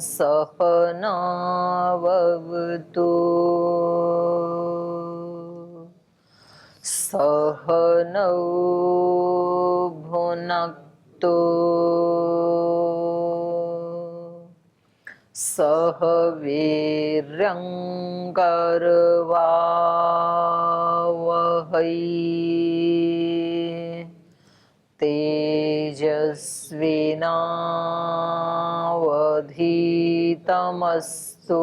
सहनाववतु सहनौ भुनक्तु सह वीर्यङ्करवावहै तेजस्विनावधीतमस्तु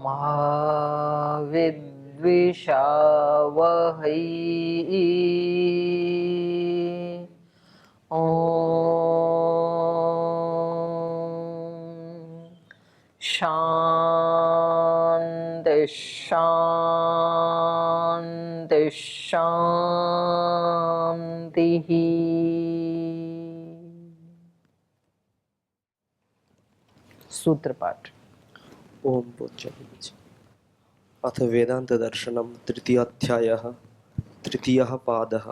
मा विद्विषावहै। शांति शांति शांति। सूत्र पाठ। ओम पूज्य। अथ वेदांत दर्शनम तृतीय अध्यायः तृतीयः पादः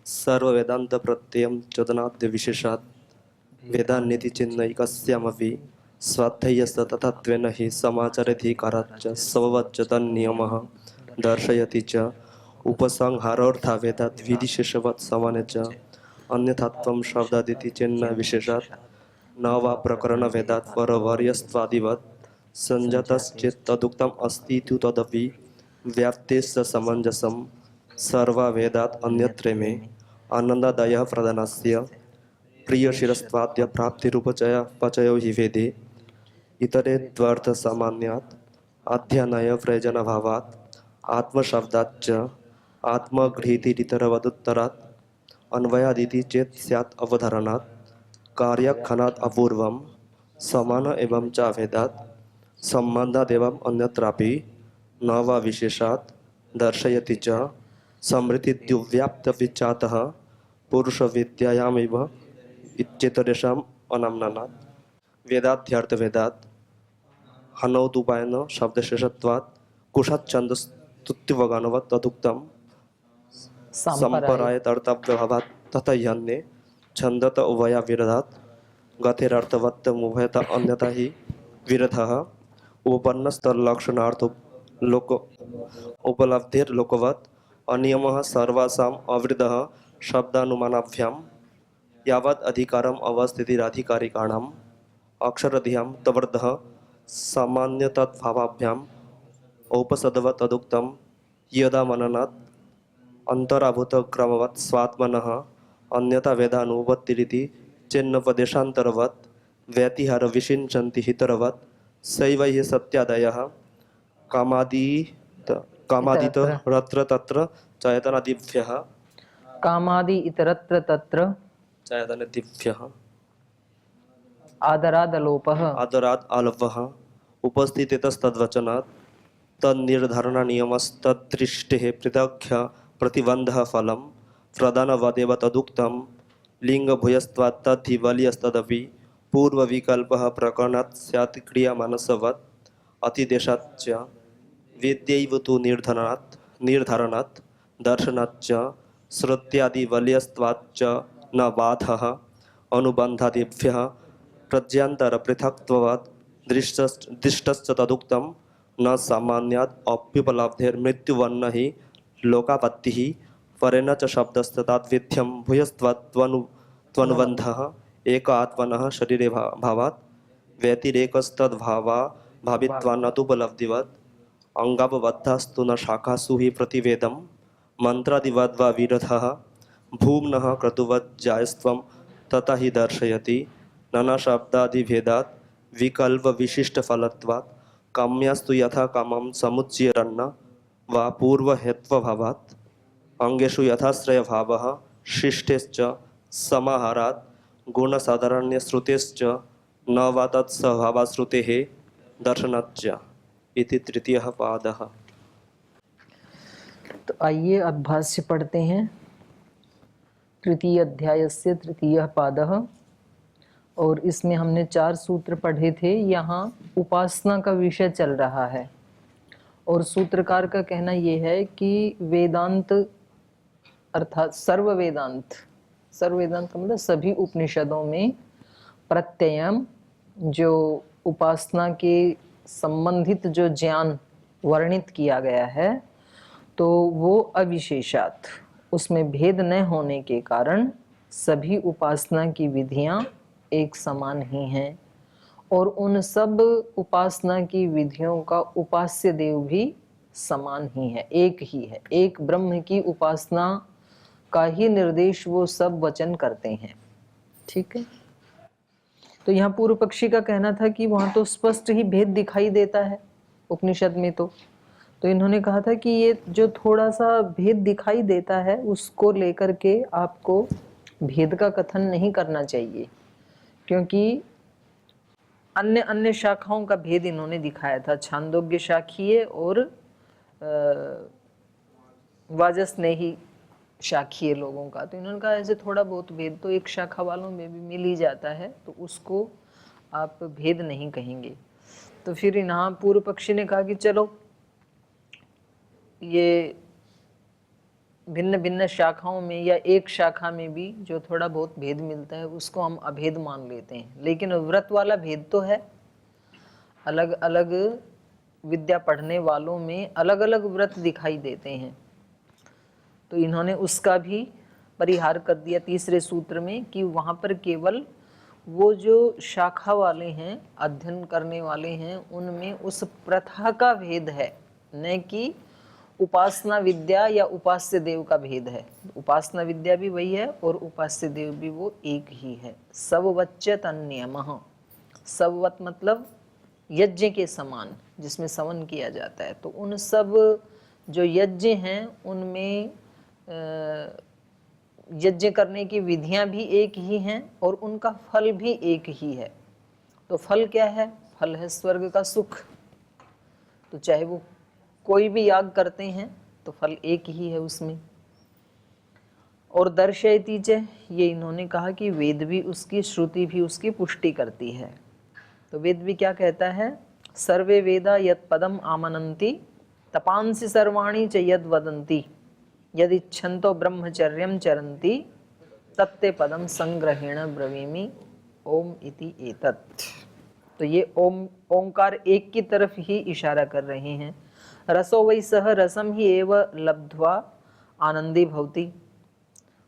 सर्व वेदांत प्रत्ययम चोदनाद्य विशेषात् वेदान्निति चिन्नैकस्यामपि स्वाध्यायस्य तथात्वेन हि समाचाराधिकाराच्च स्ववच्च तन्नियमः दर्शयति च उपसंहारार्था वेदात् विधिशेषवत् समाने च अन्यथात्वं शब्दादिति चिन्न विशेषात् न वा प्रकरण वेदात् परवर्यस्त्वादिवत् संजातश्चेत् तदुक्तम् अस्ति तु तदपि व्याप्तेश्च समञ्जसं सर्वा वेदात् अन्यत्र मे आनन्दादयः प्रधानस्य प्रियशिरस्त्वाद्य प्राप्तिरूपचयो हि वेदे इतरे द्वर्थसामान्यात् अध्ययनाय प्रयोजनभावात् आत्मशब्दाच्च आत्मगृहीतिरितरवदुत्तरात् अन्वयादिति चेत् स्यात् अवधारणात् कार्यक्षणात् अपूर्वं समान एवं च भेदात् सम्बन्धात् एवं अन्यत्रापि न वा विशेषात् दर्शयति च समृद्धिद्युव्याप्तविचातः पुरुषविद्यायामेव इत्येतरेषाम् अनाम्नानात् वेदाध्यर्थवेदात् हनौदुपायन शब्दशेषत्वात् कुशाच्छन्दस्तुत्युपगानवत् तदुक्तं सम्परायतर्तव्यभावात् तथा ह्यन्ये छन्दत उभयाविरोधात् गतेरर्थवत्तमुभयता अन्यथा हि विरोधः उपपन्नस्तल्लक्षणार्थ लोक उपलब्धिर्लोकवत् अनियमः सर्वासाम् अवृद्धः शब्दानुमानाभ्यां यावत् अधिकारम् अवस्थितिराधिकारिकाणाम् अक्षरधियां तवर्धः सामान्यतद्भावाभ्याम् औपसदवत् तदुक्तं यदा मननात् अन्तराभूतक्रमवत् स्वात्मनः अन्यथा वेदानुपत्तिरिति चेन्नोपदेशान्तरवत् व्यतिहार विषिञ्चन्ति हितरवत् सैव हि सत्यादयः कामादितरत्र तत्र चैतनादिभ्यः कामादि इतरत्र तत्र चैतनादिभ्यः आदरादलोपः आलोपः उपस्थितेतस्तद्वचनात् तन्निर्धारणनियमस्तदृष्टेः पृथक् प्रतिबन्धः फलं प्रधानवदेव तदुक्तं लिङ्गभूयस्त्वात् तद्धि बलीयस्तदपि पूर्वविकल्पः प्रकरणात् स्यात् क्रियामानसवत् अतिदेशाच्च वेद्यैव तु निर्धारणात् दर्शनाच्च श्रुत्यादिबलीयस्त्वाच्च न बाधः अनुबन्धादिभ्यः प्रज्ञान्तरपृथक्त्वात् दृष्टश्च तदुक्तं न सामान्यात् अप्युपलब्धेर्मृत्युवन्न हि लोकापत्तिः परेण च शब्दस्तदाद्विध्यं भूयस्त्वात्वनुबन्धः एक आत्मनः शरीरे भावात् व्यतिरेकस्तद्भावाभावित्वान्नतुपलब्धिवत् अंगापबद्धास्तु न शाखासु हि प्रतिवेदं मंत्रादिवद् वा विरोधः भूम्नः क्रतुवज्जायस्त्वं तथा हि दर्शयति नाना शब्दादिभेदात् विकल्प विशिष्टफलत्वात् काम्यास्तु यथा कामं समुच्चयरन्न वा पूर्वहेत्वभावात् अंगेषु यथाश्रयभावः शिष्टेश्च समाहारात् गुणसाधारण्यश्रुतेश्च न वा तत्स्वभावश्रुतेः दर्शनाच्च इति तृतीयः पादः। तो आइए अब भाष्य पढ़ते हैं। तृतीय अध्यायस्य तृतीयः पादः, और इसमें हमने 4 सूत्र पढ़े थे। यहाँ उपासना का विषय चल रहा है और सूत्रकार का कहना यह है कि वेदांत अर्थात सर्व वेदांत सर्व वेदांत का मतलब सभी उपनिषदों में प्रत्ययम, जो उपासना के संबंधित जो ज्ञान वर्णित किया गया है, तो वो अविशेषात, उसमें भेद न होने के कारण सभी उपासना की विधियां एक समान ही हैं, और उन सब उपासना की विधियों का उपास्य देव भी समान ही है, एक ही है। एक ब्रह्म की उपासना का ही निर्देश वो सब वचन करते हैं। ठीक है, तो यहाँ पूर्व पक्षी का कहना था कि वहां तो स्पष्ट ही भेद दिखाई देता है उपनिषद में। तो इन्होंने कहा था कि ये जो थोड़ा सा भेद दिखाई देता है, उसको लेकर के आपको भेद का कथन नहीं करना चाहिए, क्योंकि अन्य अन्य शाखाओं का भेद इन्होंने दिखाया था, छांदोग्य शाखीय और वाजस्नेही शाखीय लोगों का। तो इन्होंने कहा ऐसे थोड़ा बहुत भेद तो एक शाखा वालों में भी मिल ही जाता है, तो उसको आप भेद नहीं कहेंगे। तो फिर यहाँ पूर्व पक्षी ने कहा कि चलो ये भिन्न भिन्न शाखाओं में या एक शाखा में भी जो थोड़ा बहुत भेद मिलता है उसको हम अभेद मान लेते हैं, लेकिन व्रत वाला भेद तो है। अलग अलग विद्या पढ़ने वालों में अलग अलग व्रत दिखाई देते हैं, तो इन्होंने उसका भी परिहार कर दिया तीसरे सूत्र में कि वहाँ पर केवल वो जो शाखा वाले हैं, अध्ययन करने वाले हैं, उनमें उस प्रथा का भेद है, न कि उपासना विद्या या उपास्य देव का भेद है। उपासना विद्या भी वही है और उपास्य देव भी वो एक ही है। सववच्च तन्नियमः, सववत मतलब यज्ञ के समान, जिसमें सवन किया जाता है। तो उन सब जो यज्ञ हैं उनमें यज्ञ करने की विधियां भी एक ही हैं और उनका फल भी एक ही है। तो फल क्या है? फल है स्वर्ग का सुख। तो चाहे वो कोई भी याग करते हैं तो फल एक ही है उसमें। और दर्शयति च, ये इन्होंने कहा कि वेद भी उसकी, श्रुति भी उसकी पुष्टि करती है। तो वेद भी क्या कहता है? सर्वे वेदा यत् पदम आमनन्ति तपांसि सर्वाणि च यद् वदन्ति यदिच्छन्तो ब्रह्मचर्यं चरन्ति तत्ते पदम संग्रहेण ब्रवीमि ओम इति एतत्। तो ये ओंकार एक की तरफ ही इशारा कर रहे हैं। रसो वै सह रसम ही एव लब्ध्वा आनंदी भवति।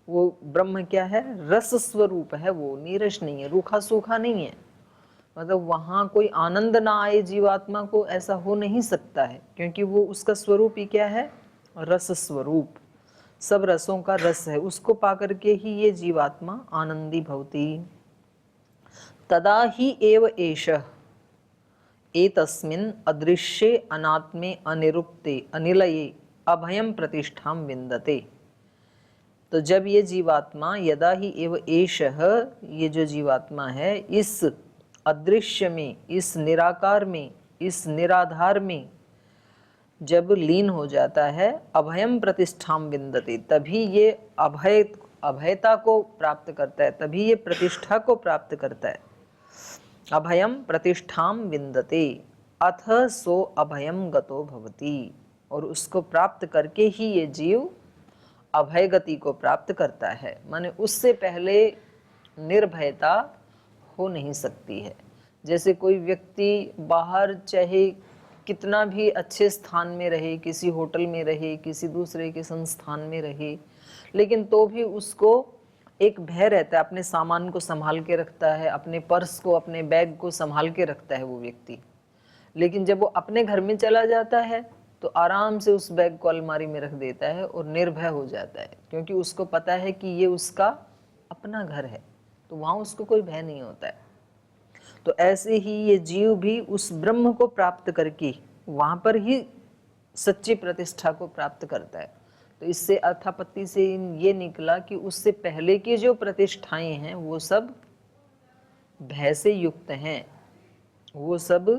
वो ब्रह्म क्या है? रस स्वरूप है, वो नीरस नहीं है, रूखा सूखा नहीं है। मतलब वहाँ कोई आनंद ना आए जीवात्मा को, ऐसा हो नहीं सकता है, क्योंकि वो उसका स्वरूप ही क्या है? रस स्वरूप, सब रसों का रस है। उसको पाकर के ही ये जीवात्मा आनंदी भवति। तदा ही एव एषः एतस्मिन् अदृश्ये अनात्मे अनिरुक्ते अनिलये अभयं प्रतिष्ठां विन्दते। तो जब ये जीवात्मा, यदा ही एव एषः, ये जो जीवात्मा है, इस अदृश्य में, इस निराकार में, इस निराधार में जब लीन हो जाता है, अभयम प्रतिष्ठाम विन्दते, तभी ये अभयता को प्राप्त करता है, तभी ये प्रतिष्ठा को प्राप्त करता है। अभयम प्रतिष्ठाम विन्दते अथ सो अभयम गतो भवति। और उसको प्राप्त करके ही ये जीव अभय गति को प्राप्त करता है। माने उससे पहले निर्भयता हो नहीं सकती है। जैसे कोई व्यक्ति बाहर चाहे कितना भी अच्छे स्थान में रहे, किसी होटल में रहे, किसी दूसरे के संस्थान में रहे, लेकिन तो भी उसको एक भय रहता है, अपने सामान को संभाल के रखता है, अपने पर्स को, अपने बैग को संभाल के रखता है वो व्यक्ति। लेकिन जब वो अपने घर में चला जाता है तो आराम से उस बैग को अलमारी में रख देता है और निर्भय हो जाता है, क्योंकि उसको पता है कि ये उसका अपना घर है, तो वहाँ उसको कोई भय नहीं होता है। तो ऐसे ही ये जीव भी उस ब्रह्म को प्राप्त करके वहाँ पर ही सच्ची प्रतिष्ठा को प्राप्त करता है। तो इससे अर्थापत्ति से ये निकला कि उससे पहले की जो प्रतिष्ठाएं हैं वो सब भय से युक्त हैं, वो सब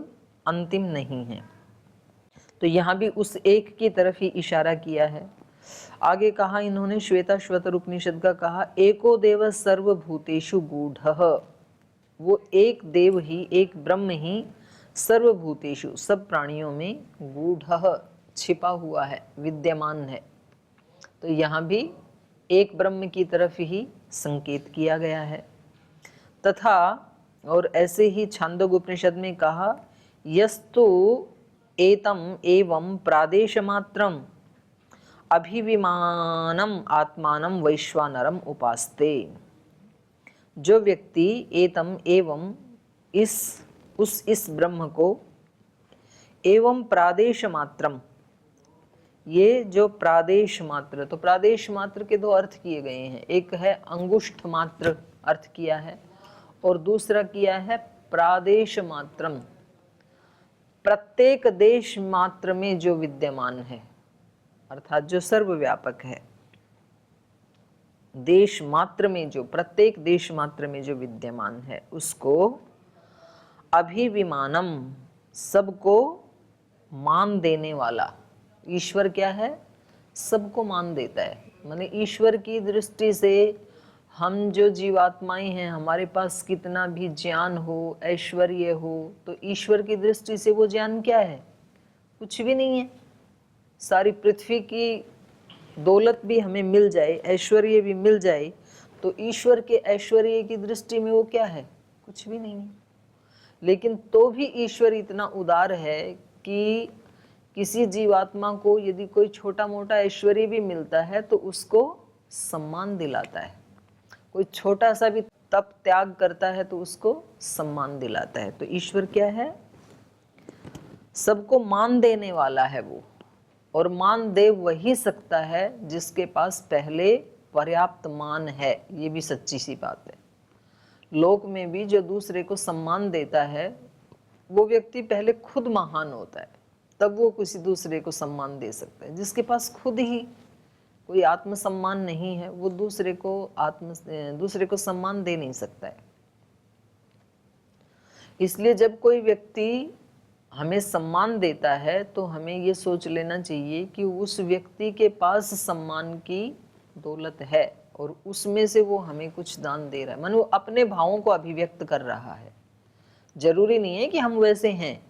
अंतिम नहीं हैं। तो यहाँ भी उस एक की तरफ ही इशारा किया है। आगे कहा इन्होंने, श्वेताश्वतर उपनिषद का कहा, एको देव सर्वभूतेषु गूढ़ः। वो एक देव ही, एक ब्रह्म ही सर्वभूतेषु, सब प्राणियों में, गूढ़ः छिपा हुआ है, विद्यमान है। तो यहाँ भी एक ब्रह्म की तरफ ही संकेत किया गया है। तथा और ऐसे ही छांदोग्य उपनिषद में कहा यस्तु एतम एवं प्रादेश मात्रम अभिविमानम आत्मानम वैश्वानरम उपास्ते। जो व्यक्ति एतम एवं इस ब्रह्म को एवं प्रादेश मात्रम, ये जो प्रादेश मात्र, तो प्रादेश मात्र के दो अर्थ किए गए हैं, एक है अंगुष्ठ मात्र अर्थ किया है और दूसरा किया है प्रादेश मात्रम, प्रत्येक देश मात्र में जो विद्यमान है, अर्थात जो सर्वव्यापक है। देश मात्र में जो, प्रत्येक देश मात्र में जो विद्यमान है उसको अभिविमानम, सबको मान देने वाला। ईश्वर क्या है? सबको मान देता है। माने ईश्वर की दृष्टि से हम जो जीवात्माएं हैं, हमारे पास कितना भी ज्ञान हो, ऐश्वर्य हो, तो ईश्वर की दृष्टि से वो ज्ञान क्या है? कुछ भी नहीं है। सारी पृथ्वी की दौलत भी हमें मिल जाए, ऐश्वर्य भी मिल जाए, तो ईश्वर के ऐश्वर्य की दृष्टि में वो क्या है? कुछ भी नहीं है। लेकिन तो भी ईश्वर इतना उदार है कि किसी जीवात्मा को यदि कोई छोटा मोटा ऐश्वर्य भी मिलता है तो उसको सम्मान दिलाता है। कोई छोटा सा भी तप त्याग करता है तो उसको सम्मान दिलाता है। तो ईश्वर क्या है? सबको मान देने वाला है वो, और मान दे वही सकता है जिसके पास पहले पर्याप्त मान है। ये भी सच्ची सी बात है। लोक में भी जो दूसरे को सम्मान देता है वो व्यक्ति पहले खुद महान होता है, तब वो किसी दूसरे को सम्मान दे सकता है। जिसके पास खुद ही कोई आत्मसम्मान नहीं है वो दूसरे को सम्मान दे नहीं सकता है। इसलिए जब कोई व्यक्ति हमें सम्मान देता है तो हमें ये सोच लेना चाहिए कि उस व्यक्ति के पास सम्मान की दौलत है और उसमें से वो हमें कुछ दान दे रहा है। मानो वो अपने भावों को अभिव्यक्त कर रहा है। जरूरी नहीं है कि हम वैसे हैं,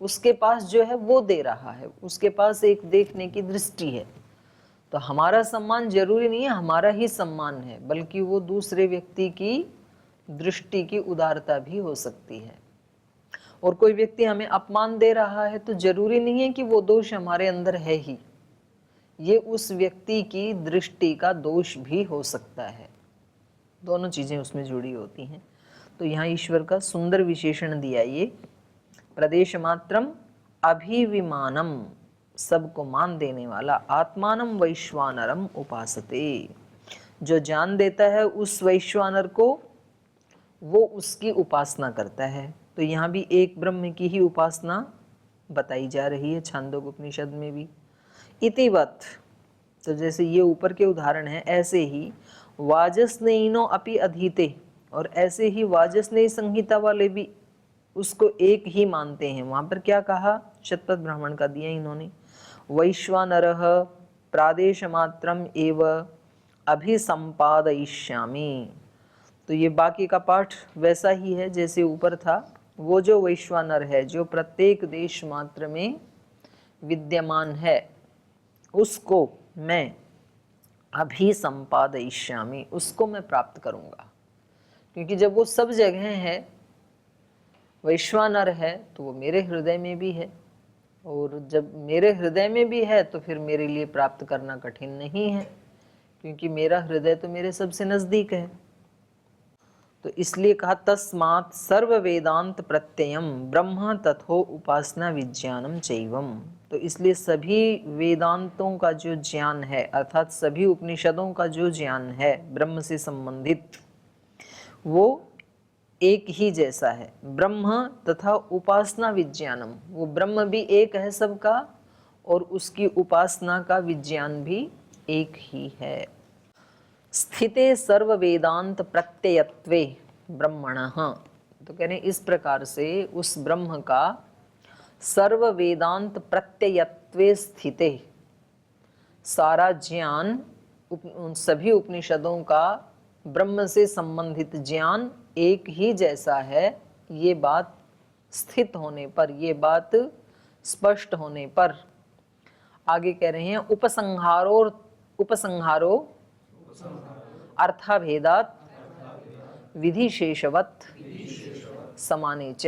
उसके पास जो है वो दे रहा है, उसके पास एक देखने की दृष्टि है। तो हमारा सम्मान जरूरी नहीं है हमारा ही सम्मान है, बल्कि वो दूसरे व्यक्ति की दृष्टि की उदारता भी हो सकती है। और कोई व्यक्ति हमें अपमान दे रहा है तो जरूरी नहीं है कि वो दोष हमारे अंदर है ही, ये उस व्यक्ति की दृष्टि का दोष भी हो सकता है। दोनों चीजें उसमें जुड़ी होती हैं। तो यहाँ ईश्वर का सुंदर विशेषण दिया ये प्रदेश मात्रम अभिविमानम, सबको मान देने वाला, आत्मानम वैश्वानरम उपासते, जो जान देता है उस वैश्वानर को वो उसकी उपासना करता है। तो यहाँ भी एक ब्रह्म की ही उपासना बताई जा रही है छांदोग्य उपनिषद में भी। इतिवत, तो जैसे ये ऊपर के उदाहरण हैं, ऐसे ही वाजस्नेयिनो अपि अधीते, और ऐसे ही वाजस्नेयी संहिता वाले भी उसको एक ही मानते हैं। वहां पर क्या कहा? शतपथ ब्राह्मण का दिया इन्होंने, वैश्वानरः प्रादेश मात्रम एव अभिसंपादयिष्यामि। तो ये बाकी का पाठ वैसा ही है जैसे ऊपर था। वो जो वैश्वानर है जो प्रत्येक देश मात्र में विद्यमान है उसको मैं अभिसंपादयिष्यामि, उसको मैं प्राप्त करूंगा। क्योंकि जब वो सब जगह है, वैश्वानर है, तो वो मेरे हृदय में भी है, और जब मेरे हृदय में भी है तो फिर मेरे लिए प्राप्त करना कठिन नहीं है, क्योंकि मेरा हृदय तो मेरे सबसे नजदीक है। तो इसलिए कहा तस्मात् सर्व वेदांत प्रत्ययम ब्रह्म तथो उपासना विज्ञानम चैवम। तो इसलिए सभी वेदांतों का जो ज्ञान है, अर्थात सभी उपनिषदों का जो ज्ञान है ब्रह्म से संबंधित, वो एक ही जैसा है। ब्रह्म तथा उपासना विज्ञानम, वो ब्रह्म भी एक है सबका और उसकी उपासना का विज्ञान भी एक ही है। स्थिते सर्व वेदांत प्रत्ययत्वे ब्रह्मणः, तो कह रहे इस प्रकार से उस ब्रह्म का सर्व वेदांत प्रत्ययत्वे स्थिते, सारा ज्ञान उन सभी उपनिषदों का ब्रह्म से संबंधित ज्ञान एक ही जैसा है। ये बात स्थित होने पर, ये बात स्पष्ट होने पर आगे कह रहे हैं उपसंहारो अर्थाभेदात् विधिशेषवत् समाने च।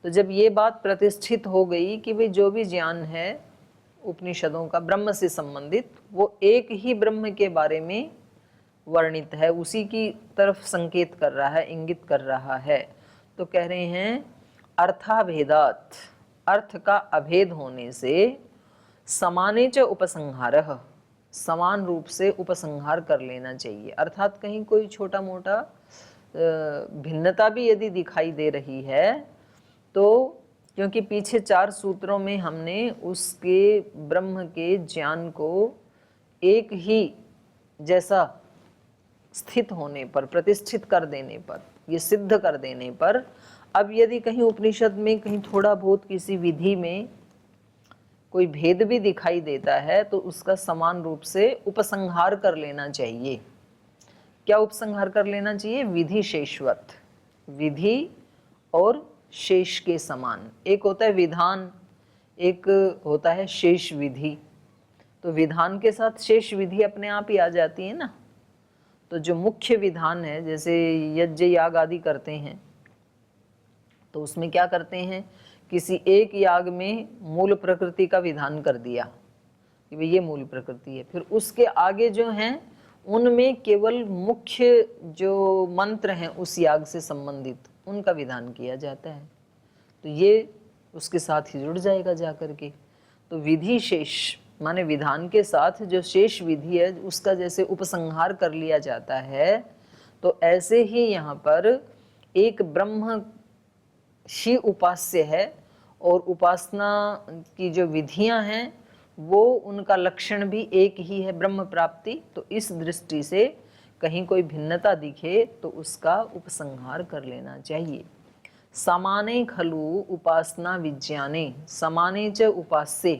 तो जब ये बात प्रतिष्ठित हो गई कि भाई जो भी ज्ञान है उपनिषदों का ब्रह्म से संबंधित, वो एक ही ब्रह्म के बारे में वर्णित है, उसी की तरफ संकेत कर रहा है, इंगित कर रहा है, तो कह रहे हैं अर्थाभेदात्, अर्थ का अभेद होने से, समाने च उपसंहारः, समान रूप से उपसंहार कर लेना चाहिए। अर्थात कहीं कोई छोटा मोटा भिन्नता भी यदि दिखाई दे रही है तो, क्योंकि पीछे 4 सूत्रों में हमने उसके ब्रह्म के ज्ञान को एक ही जैसा स्थित होने पर, प्रतिष्ठित कर देने पर, ये सिद्ध कर देने पर, अब यदि कहीं उपनिषद में कहीं थोड़ा बहुत किसी विधि में कोई भेद भी दिखाई देता है तो उसका समान रूप से उपसंहार कर लेना चाहिए। क्या उपसंहार कर लेना चाहिए? विधि शेषवत, विधि और शेष के समान। एक होता है विधान, एक होता है शेष विधि। तो विधान के साथ शेष विधि अपने आप ही आ जाती है ना। तो जो मुख्य विधान है, जैसे यज्ञ याग आदि करते हैं, तो उसमें क्या करते हैं, किसी एक याग में मूल प्रकृति का विधान कर दिया कि भाई ये मूल प्रकृति है, फिर उसके आगे जो हैं उनमें केवल मुख्य जो मंत्र हैं उस याग से संबंधित उनका विधान किया जाता है, तो ये उसके साथ ही जुड़ जाएगा जाकर के। तो विधि शेष माने विधान के साथ जो शेष विधि है उसका जैसे उपसंहार कर लिया जाता है, तो ऐसे ही यहाँ पर एक ब्रह्म ही उपास्य है और उपासना की जो विधियां हैं वो उनका लक्षण भी एक ही है, ब्रह्म प्राप्ति। तो इस दृष्टि से कहीं कोई भिन्नता दिखे तो उसका उपसंहार कर लेना चाहिए। समाने खलु उपासना विज्ञाने समाने च उपास्ये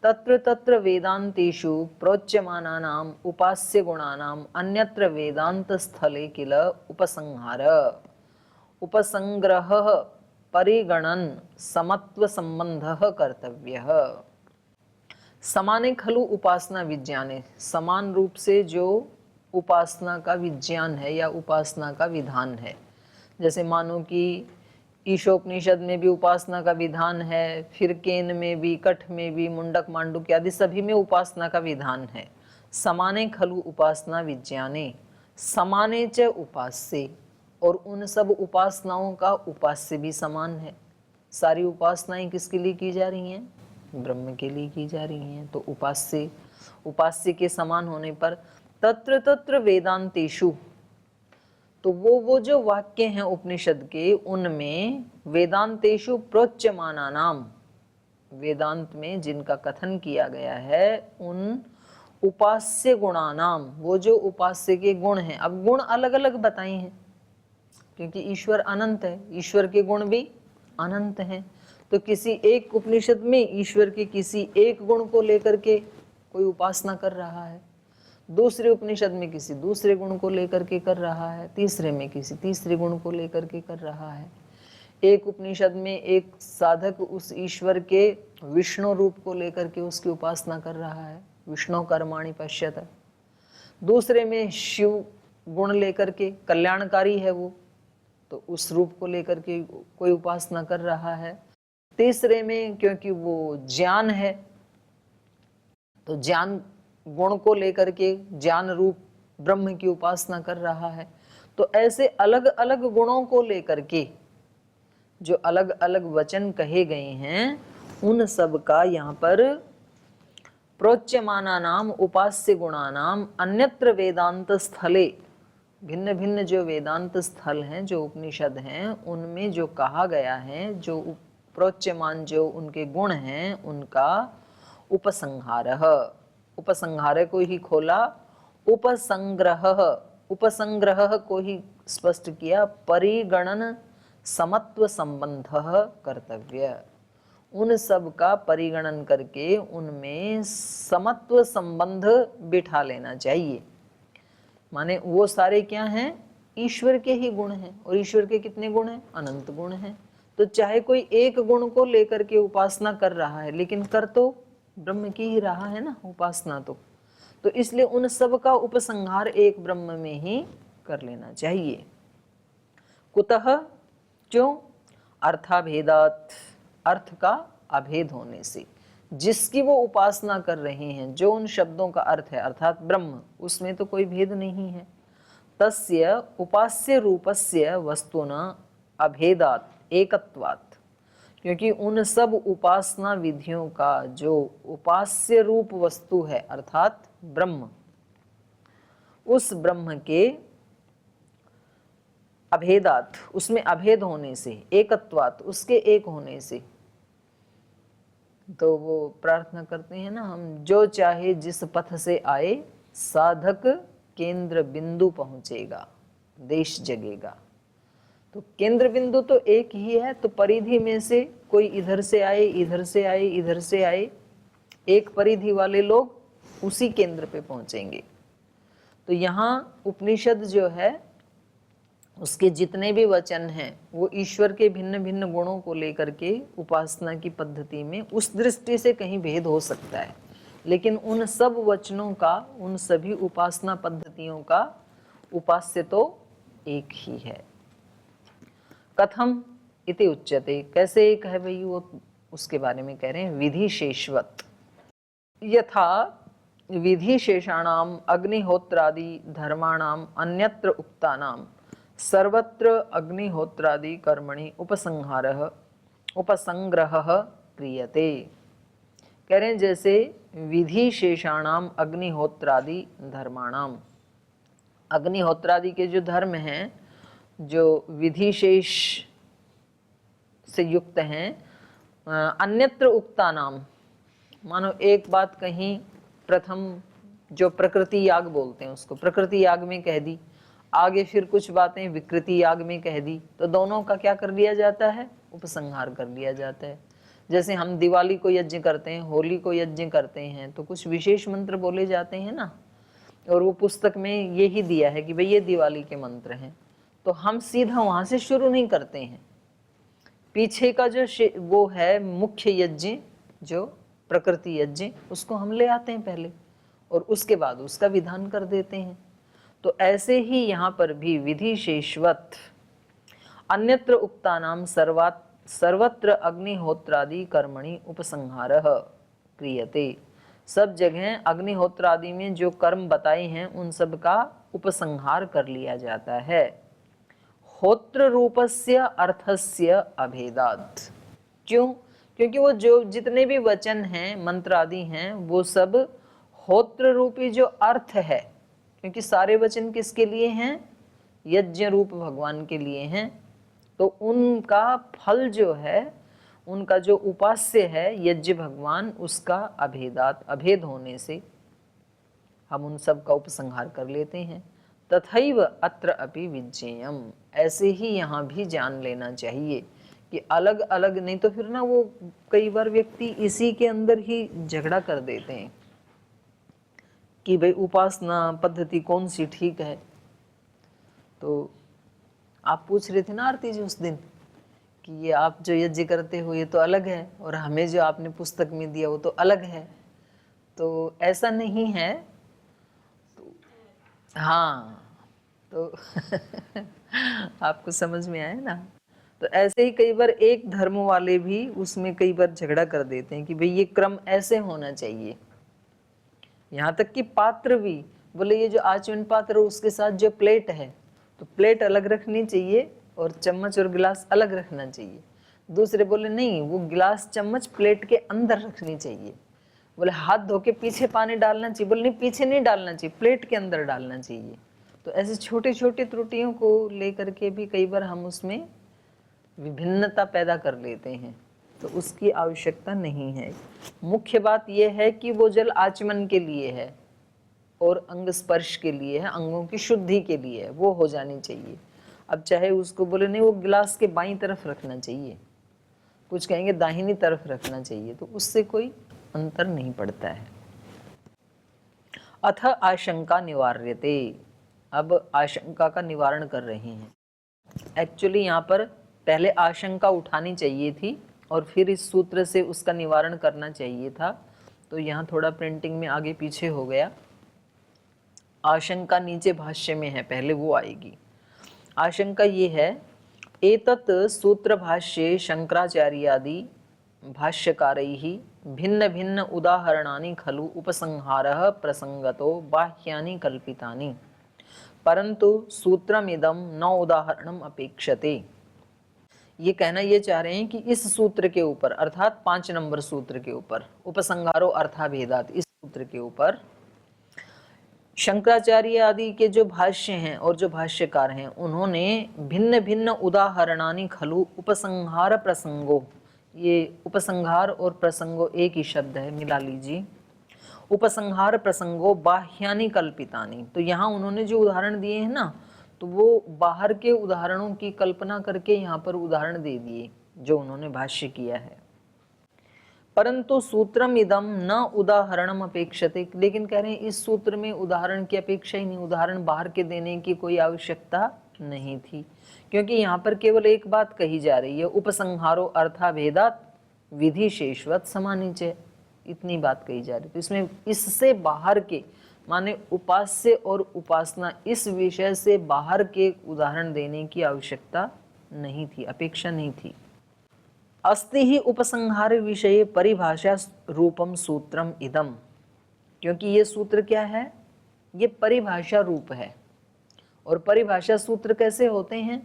तत्र तत्र वेदांतेषु प्रोच्यमानानाम उपास्य गुणानाम अन्यत्र वेदांत स्थले किल उपसंहार उपसंग्रह परिगणन समत्व संबंधः कर्तव्यः। समाने खलु उपासना विज्ञाने, समान रूप से जो उपासना का विज्ञान है या उपासना का विधान है, जैसे मानो कि ईशोपनिषद में भी उपासना का विधान है, फिर केन में भी, कठ में भी, मुंडक मांडुक्य आदि सभी में उपासना का विधान है। समाने खलु उपासना विज्ञाने समाने च उपास्ये, और उन सब उपासनाओं का उपास्य भी समान है। सारी उपासनाएं किसके लिए की जा रही हैं? ब्रह्म के लिए की जा रही हैं। तो उपास्य, उपास्य के समान होने पर तत्र तत्र वेदांतेषु, तो वो जो वाक्य हैं उपनिषद के उनमें वेदांतेषु प्रोच्यमाना नाम, वेदांत में जिनका कथन किया गया है उन उपास्य गुणानाम, वो जो उपास्य के गुण हैं। अब गुण अलग अलग बताए हैं क्योंकि ईश्वर अनंत है, ईश्वर के गुण भी अनंत हैं। तो किसी एक उपनिषद में ईश्वर के किसी एक गुण को लेकर के कोई उपासना कर रहा है, दूसरे उपनिषद में किसी दूसरे गुण को लेकर के कर रहा है, तीसरे में किसी तीसरे गुण को लेकर के कर रहा है। एक उपनिषद में एक साधक उस ईश्वर के विष्णु रूप को लेकर के उसकी उपासना कर रहा है, विष्णु कर्माणि पश्यत। दूसरे में शिव गुण लेकर के, कल्याणकारी है वो, तो उस रूप को लेकर के कोई उपासना कर रहा है। तीसरे में क्योंकि वो ज्ञान है तो ज्ञान गुण को लेकर के ज्ञान रूप ब्रह्म की उपासना कर रहा है। तो ऐसे अलग अलग गुणों को लेकर के जो अलग अलग वचन कहे गए हैं उन सब का यहाँ पर प्रोच्यमाना नाम उपास्य गुणानाम अन्यत्र वेदांत स्थले, भिन्न भिन्न जो वेदांत स्थल हैं, जो उपनिषद हैं, उनमें जो कहा गया है, जो प्रोच्यमान जो उनके गुण हैं उनका उपसंहारः, उपसंहार को ही खोला, उपसंग्रह, उपसंग्रह को ही स्पष्ट किया, परिगणन समत्व संबंध कर्तव्य, उन सब का परिगणन करके उनमें समत्व संबंध बिठा लेना चाहिए। माने वो सारे क्या हैं? ईश्वर के ही गुण हैं। और ईश्वर के कितने गुण हैं? अनंत गुण हैं। तो चाहे कोई एक गुण को लेकर के उपासना कर रहा है लेकिन कर तो ब्रह्म की ही रहा है ना उपासना। तो इसलिए उन सब का उपसंहार एक ब्रह्म में ही कर लेना चाहिए। कुतः, क्यों? अर्थाभेदात, अर्थ का अभेद होने से। जिसकी वो उपासना कर रहे हैं, जो उन शब्दों का अर्थ है अर्थात ब्रह्म, उसमें तो कोई भेद नहीं है। तस्य उपास्य रूपस्य वस्तुना अभेदात एकत्वात्, क्योंकि उन सब उपासना विधियों का जो उपास्य रूप वस्तु है अर्थात ब्रह्म, उस ब्रह्म के अभेदात, उसमें अभेद होने से, एकत्वात्, उसके एक होने से। तो वो प्रार्थना करते हैं ना हम, जो चाहे जिस पथ से आए साधक केंद्र बिंदु पहुंचेगा, देश जगेगा। तो केंद्र बिंदु तो एक ही है, तो परिधि में से कोई इधर से आए, इधर से आए, इधर से आए, एक परिधि वाले लोग उसी केंद्र पे पहुंचेंगे। तो यहाँ उपनिषद जो है उसके जितने भी वचन हैं वो ईश्वर के भिन्न भिन्न गुणों को लेकर के उपासना की पद्धति में उस दृष्टि से कहीं भेद हो सकता है, लेकिन उन सब वचनों का, उन सभी उपासना पद्धतियों का उपास्य तो एक ही है। कथम इति उच्यते, कैसे एक है भाई, वो उसके बारे में कह रहे हैं। विधि शेषवत, यथा विधि शेषाणाम अग्निहोत्रादि धर्माणाम अन्यत्र उक्तानाम सर्वत्र अग्निहोत्रादि कर्मणि उपसंग्रह क्रियते। कह रहे हैं जैसे विधि शेषाणाम अग्निहोत्रादि धर्माणाम, अग्निहोत्रादि के जो धर्म हैं, जो विधि शेष से युक्त हैं, अन्यत्र उक्ता नाम, मानो एक बात कहीं, प्रथम जो प्रकृति याग बोलते हैं उसको प्रकृति याग में कह दी, आगे फिर कुछ बातें विकृति याग में कह दी, तो दोनों का क्या कर लिया जाता है, उपसंहार कर लिया जाता है। जैसे हम दिवाली को यज्ञ करते हैं, होली को यज्ञ करते हैं, तो कुछ विशेष मंत्र बोले जाते हैं ना, और वो पुस्तक में यही दिया है कि भाई ये दिवाली के मंत्र हैं, तो हम सीधा वहां से शुरू नहीं करते हैं। पीछे का जो वो है मुख्य यज्ञ, जो प्रकृति यज्ञ, उसको हम ले आते हैं पहले और उसके बाद उसका विधान कर देते हैं। तो ऐसे ही यहाँ पर भी विधि शेषवत अन्यत्र उक्तानाम सर्वत्र अग्निहोत्रादि कर्मणि उपसंहारः क्रियते। सब जगह अग्निहोत्रादि में जो कर्म बताए हैं उन सब का उपसंहार कर लिया जाता है। होत्र रूपस्य अर्थस्य अभेदात्, क्यों? क्योंकि वो जो जितने भी वचन हैं, मंत्र आदि हैं, वो सब होत्र रूपी जो अर्थ है, क्योंकि सारे वचन किसके लिए हैं, यज्ञ रूप भगवान के लिए हैं, तो उनका फल जो है, उनका जो उपास्य है यज्ञ भगवान, उसका अभेदात, अभेद होने से हम उन सब का उपसंहार कर लेते हैं। तथैव अत्र अपि विज्ञेयम्, ऐसे ही यहाँ भी जान लेना चाहिए कि अलग अलग, नहीं तो फिर ना वो कई बार व्यक्ति इसी के अंदर ही झगड़ा कर देते हैं कि भाई उपासना पद्धति कौन सी ठीक है। तो आप पूछ रहे थे ना आरती जी उस दिन कि ये आप जो यज्ञ करते हो ये तो अलग है, और हमें जो आपने पुस्तक में दिया वो तो अलग है। तो ऐसा नहीं है। तो हाँ, तो आपको समझ में आया ना। तो ऐसे ही कई बार एक धर्म वाले भी उसमें कई बार झगड़ा कर देते हैं कि भाई ये क्रम ऐसे होना चाहिए। यहाँ तक कि पात्र भी बोले ये जो आचमन पात्र उसके साथ जो प्लेट है, तो प्लेट अलग रखनी चाहिए और चम्मच और गिलास अलग रखना चाहिए। दूसरे बोले नहीं, वो गिलास चम्मच प्लेट के अंदर रखनी चाहिए। बोले हाथ धो के पीछे पानी डालना चाहिए, बोले नहीं पीछे नहीं डालना चाहिए, प्लेट के अंदर डालना चाहिए। तो ऐसे छोटे छोटे त्रुटियों को लेकर के भी कई बार हम उसमें विभिन्नता पैदा कर लेते हैं, तो उसकी आवश्यकता नहीं है। मुख्य बात यह है कि वो जल आचमन के लिए है और अंग स्पर्श के लिए है, अंगों की शुद्धि के लिए है, वो हो जानी चाहिए। अब चाहे उसको बोले नहीं वो गिलास के बाईं तरफ रखना चाहिए, कुछ कहेंगे दाहिनी तरफ रखना चाहिए, तो उससे कोई अंतर नहीं पड़ता है। अथ आशंका निवार्यते, अब आशंका का निवारण कर रहे हैं। एक्चुअली यहाँ पर पहले आशंका उठानी चाहिए थी और फिर इस सूत्र से उसका निवारण करना चाहिए था, तो यहाँ थोड़ा प्रिंटिंग में आगे पीछे हो गया। आशंका नीचे भाष्य में है, पहले वो आएगी। आशंका ये है, एतत् सूत्र भाष्ये शंकराचार्यादि भाष्यकारैः भिन्न भिन्न उदाहरणानि खलु उपसंहारः प्रसंगतो बाह्यानि कल्पितानि, परंतु सूत्रमिदं न उदाहरणम अपेक्षते। ये कहना ये चाह रहे हैं कि इस सूत्र के ऊपर, अर्थात 5 नंबर सूत्र के ऊपर, उपसंहारो अर्थाभेदात, इस सूत्र के ऊपर शंकराचार्य आदि के जो भाष्य हैं और जो भाष्यकार हैं, उन्होंने भिन्न भिन्न उदाहरणानि खलु उपसंहार प्रसंगो, ये उपसंहार और प्रसंगो एक ही शब्द है, मिला लीजिए, उपसंहार प्रसंगो बाह्यानि कल्पितानि। तो यहाँ उन्होंने जो उदाहरण दिए हैं ना, तो वो बाहर के उदाहरणों की कल्पना करके यहाँ पर उदाहरण दे दिए जो उन्होंने भाष्य किया है। परंतु सूत्रम इदम न उदाहरणम अपेक्षते, लेकिन कह रहे हैं इस सूत्र में उदाहरण की अपेक्षा ही नहीं, उदाहरण बाहर के देने की कोई आवश्यकता नहीं थी, क्योंकि यहाँ पर केवल एक बात कही जा रही है, उपसंहारो अर्थाभेदात विधि शेषवत समानिचे, इतनी बात कही जा रही। तो इसमें इससे बाहर के, माने उपास्य और उपासना, इस विषय से बाहर के उदाहरण देने की आवश्यकता नहीं थी, अपेक्षा नहीं थी। अस्ति ही उपसंहार विषये परिभाषा रूपम सूत्रम इदम, क्योंकि ये सूत्र क्या है, ये परिभाषा रूप है। और परिभाषा सूत्र कैसे होते हैं,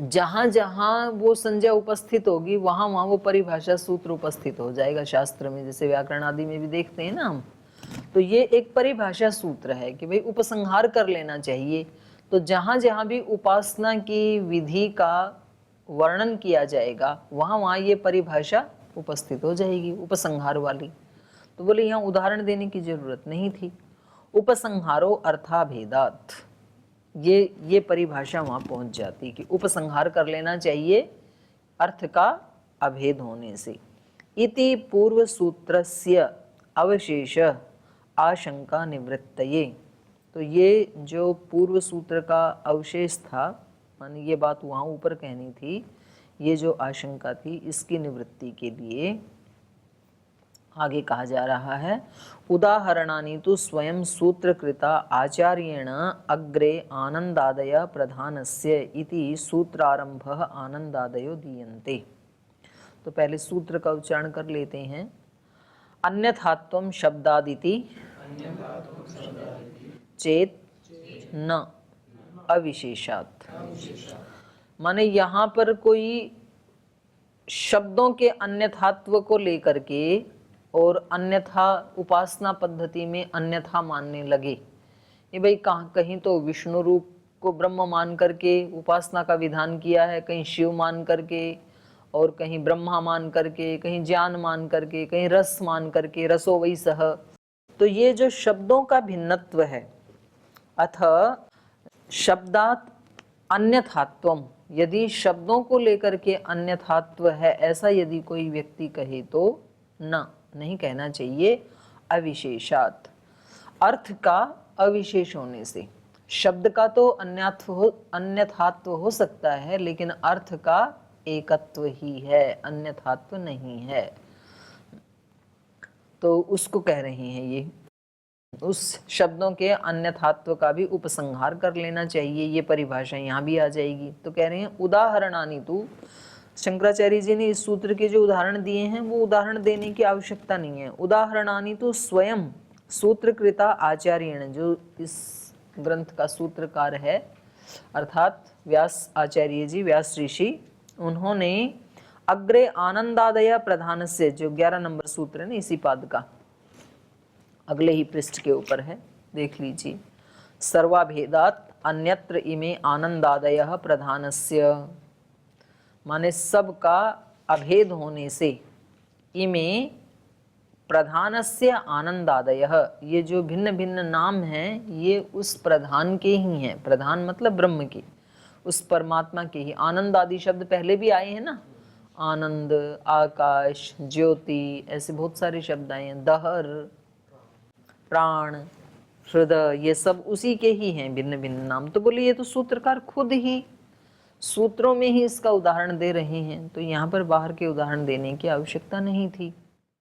जहां जहां वो संज्ञा उपस्थित होगी वहां वहां वो परिभाषा सूत्र उपस्थित हो जाएगा शास्त्र में, जैसे व्याकरण आदि में भी देखते हैं ना हम। तो ये एक परिभाषा सूत्र है कि भाई उपसंहार कर लेना चाहिए। तो जहां जहां भी उपासना की विधि का वर्णन किया जाएगा वहां वहां ये परिभाषा उपस्थित हो जाएगी, उपसंहार वाली। तो बोले यहाँ उदाहरण देने की जरूरत नहीं थी। उपसंहारो अर्थाभेदात, ये परिभाषा वहां पहुंच जाती कि उपसंहार कर लेना चाहिए अर्थ का अभेद होने से। इति पूर्व सूत्रस्य अवशेष आशंका निवृत्तये, तो ये जो पूर्व सूत्र का अवशेष था, माने ये बात वहाँ ऊपर कहनी थी, ये जो आशंका थी इसकी निवृत्ति के लिए आगे कहा जा रहा है, उदाहरणानि तु स्वयं सूत्रकृता आचार्येण अग्रे आनंदादय प्रधानस्य इति सूत्रारंभः आनंदादयो दीयन्ते। तो पहले सूत्र का उच्चारण कर लेते हैं। अन्यथात्वं शब्दादिति चेत न अविशेषात्, माने यहाँ पर कोई शब्दों के अन्यथात्व को लेकर के और अन्यथा उपासना पद्धति में अन्यथा मानने लगे, ये भाई कहीं तो विष्णु रूप को ब्रह्म मान करके उपासना का विधान किया है, कहीं शिव मान करके, और कहीं ब्रह्मा मान करके, कहीं ज्ञान मान करके, कहीं रस मान करके, रसो वही सह। तो ये जो शब्दों का भिन्नत्व है, अथ शब्दात अन्यथात्वम, यदि शब्दों को लेकर के अन्यथात्व है ऐसा यदि कोई व्यक्ति कहे तो नहीं कहना चाहिए। अविशेषात, अर्थ का अविशेष होने से, शब्द का तो अन्यथात्व हो सकता है लेकिन अर्थ का एकत्व ही है, अन्यथात्व नहीं है। तो उसको कह रहे हैं ये, उस शब्दों के अन्यथात्व का भी उपसंहार कर लेना चाहिए, ये परिभाषा यहाँ भी आ जाएगी। तो कह रहे हैं उदाहरणानि तु, शंकराचार्य जी ने इस सूत्र के जो उदाहरण दिए हैं वो उदाहरण देने की आवश्यकता नहीं है। उदाहरणानि तु स्वयं सूत्रकृता आचार्येण, जो इस ग्रंथ का सूत्रकार है अर्थात व्यास आचार्य जी, व्यास ऋषि, उन्होंने अग्रे आनंदादय प्रधान से, जो 11 नंबर सूत्र है ना इसी पाद का, अगले ही पृष्ठ के ऊपर है, देख लीजिए। सर्वाभेदात अन्यत्र इमे आनंदादयः प्रधानस्य, माने सब का अभेद होने से, इमे प्रधानस्य आनंदादयः, ये जो भिन्न भिन्न नाम हैं ये उस प्रधान के ही हैं। प्रधान मतलब ब्रह्म के, उस परमात्मा के ही। आनंद आदि शब्द पहले भी आए हैं ना, आनंद, आकाश, ज्योति, ऐसे बहुत सारे शब्द आए हैं। दहर, प्राण, हृदय, ये सब उसी के ही हैं, भिन्न भिन्न नाम। तो बोले ये तो सूत्रकार खुद ही सूत्रों में ही इसका उदाहरण दे रहे हैं, तो यहाँ पर बाहर के उदाहरण देने की आवश्यकता नहीं थी।